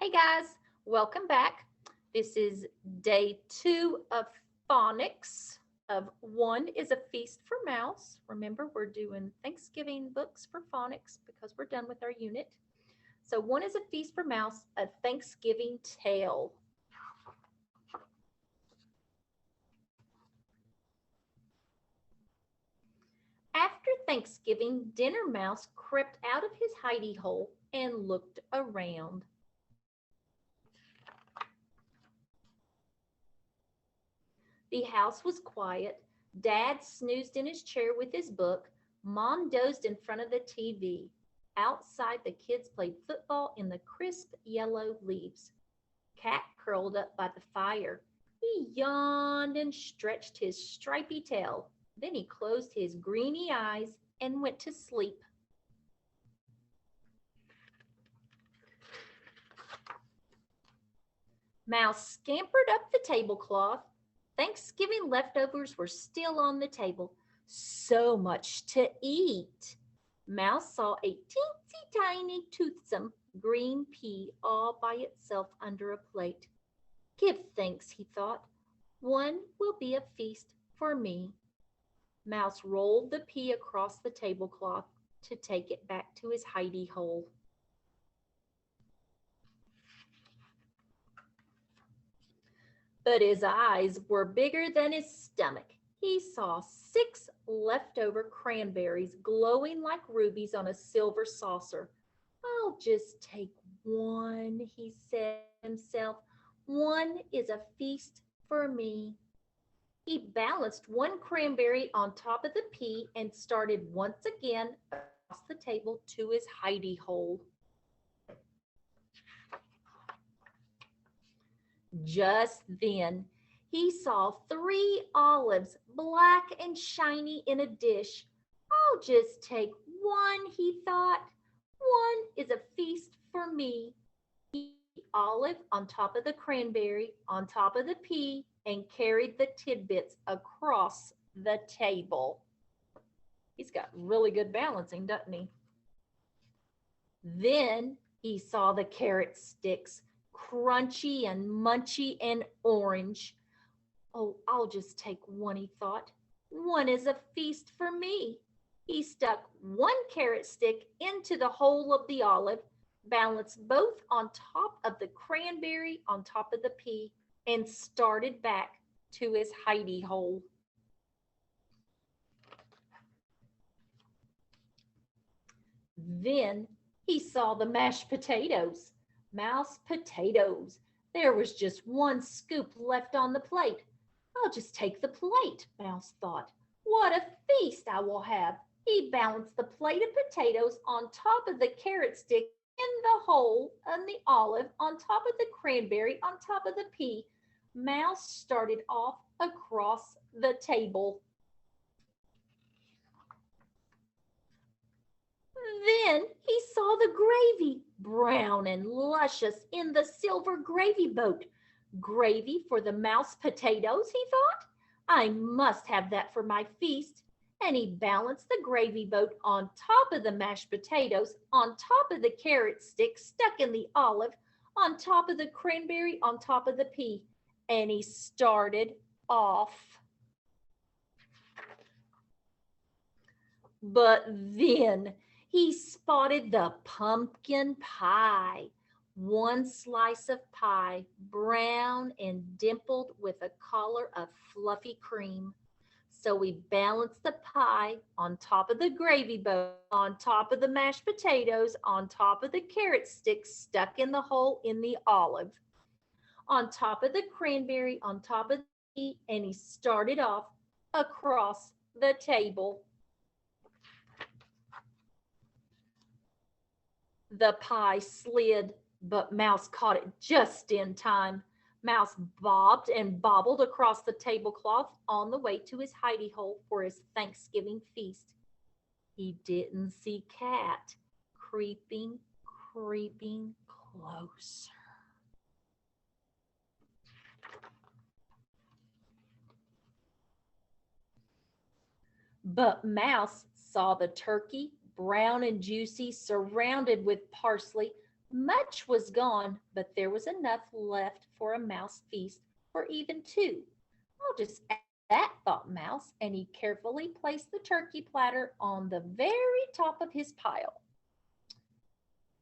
Hey guys, welcome back. This is day 2 of phonics of One is a Feast for Mouse. Remember, we're doing Thanksgiving books for phonics because we're done with our unit. So One is a Feast for Mouse, a Thanksgiving tale. After Thanksgiving, Dinner Mouse crept out of his hidey hole and looked around. The house was quiet. Dad snoozed in his chair with his book. Mom dozed in front of the TV. Outside, the kids played football in the crisp yellow leaves. Cat curled up by the fire. He yawned and stretched his stripy tail. Then he closed his greeny eyes and went to sleep. Mouse scampered up the tablecloth. Thanksgiving leftovers were still on the table. So much to eat. Mouse saw a teensy tiny toothsome green pea all by itself under a plate. Give thanks, he thought. One will be a feast for me. Mouse rolled the pea across the tablecloth to take it back to his hidey hole. But his eyes were bigger than his stomach. He saw 6 leftover cranberries glowing like rubies on a silver saucer. I'll just take one, he said to himself. One is a feast for me. He balanced one cranberry on top of the pea and started once again across the table to his hidey hole. Just then, he saw 3 olives, black and shiny in a dish. I'll just take one, he thought. One is a feast for me. He put the olive on top of the cranberry, on top of the pea, and carried the tidbits across the table. He's got really good balancing, doesn't he? Then he saw the carrot sticks, crunchy and munchy and orange. Oh, I'll just take one, he thought. One is a feast for me. He stuck one carrot stick into the hole of the olive, balanced both on top of the cranberry on top of the pea, and started back to his hidey hole. Then he saw the mashed potatoes. Mouse potatoes. There was just one scoop left on the plate. I'll just take the plate, Mouse thought. What a feast I will have. He balanced the plate of potatoes on top of the carrot stick in the hole and the olive on top of the cranberry on top of the pea. Mouse started off across the table. Then he saw the gravy, brown and luscious in the silver gravy boat. Gravy for the mouse potatoes, he thought. I must have that for my feast. And he balanced the gravy boat on top of the mashed potatoes, on top of the carrot stick stuck in the olive, on top of the cranberry, on top of the pea. And he started off. But then he spotted the pumpkin pie. One slice of pie, brown and dimpled with a collar of fluffy cream. So he balanced the pie on top of the gravy boat, on top of the mashed potatoes, on top of the carrot sticks stuck in the hole in the olive, on top of the cranberry, on top of the pea, and he started off across the table. The pie slid, but Mouse caught it just in time. Mouse bobbed and bobbled across the tablecloth on the way to his hidey hole for his Thanksgiving feast. He didn't see Cat creeping closer. But Mouse saw the turkey, brown and juicy, surrounded with parsley, Much was gone, but there was enough left for a mouse feast for even two. I'll just add that, thought Mouse, and he carefully placed the turkey platter on the very top of his pile.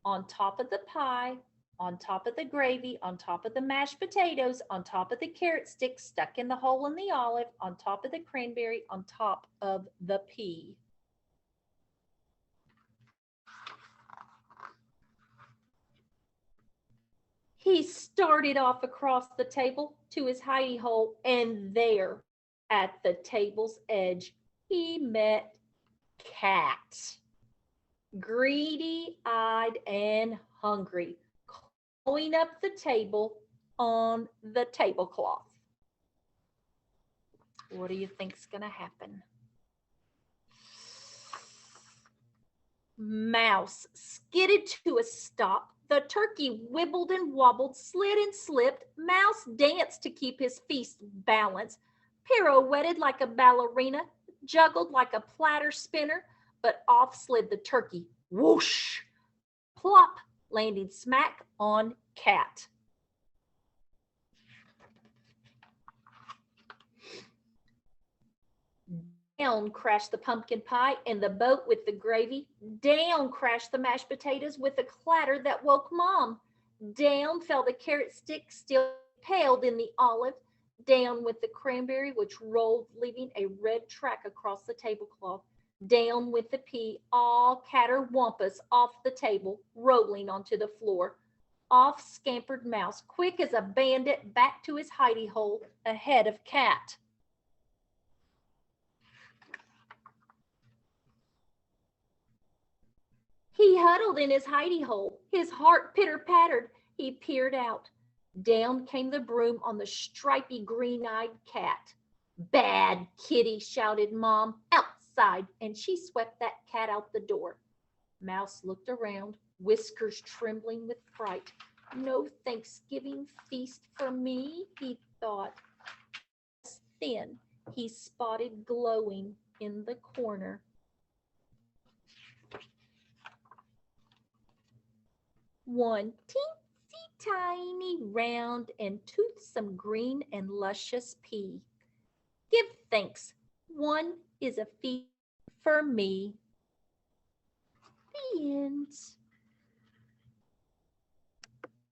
On top of the pie, on top of the gravy, on top of the mashed potatoes, on top of the carrot stick stuck in the hole in the olive, on top of the cranberry, on top of the pea. He started off across the table to his hidey hole, and there, at the table's edge, he met Cat, greedy-eyed and hungry, clawing up the table on the tablecloth. What do you think's going to happen? Mouse skidded to a stop. The turkey wibbled and wobbled, slid and slipped. Mouse danced to keep his feast balanced, pirouetted like a ballerina, juggled like a platter spinner, but off slid the turkey. Whoosh! Plop! Landing smack on Cat. Down crashed the pumpkin pie and the boat with the gravy. Down crashed the mashed potatoes with a clatter that woke Mom. Down fell the carrot stick, still paled in the olive. Down with the cranberry, which rolled, leaving a red track across the tablecloth. Down with the pea, all catterwampus off the table, rolling onto the floor. Off scampered Mouse, quick as a bandit, back to his hidey hole, ahead of Cat. He huddled in his hidey hole. His heart pitter-pattered. He peered out. Down came the broom on the stripy green-eyed Cat. Bad kitty, shouted Mom. Outside, and she swept that cat out the door. Mouse looked around, whiskers trembling with fright. No Thanksgiving feast for me, he thought. Then he spotted glowing in the corner one teensy tiny round and toothsome green and luscious pea. Give thanks, one is a feast for me. The end.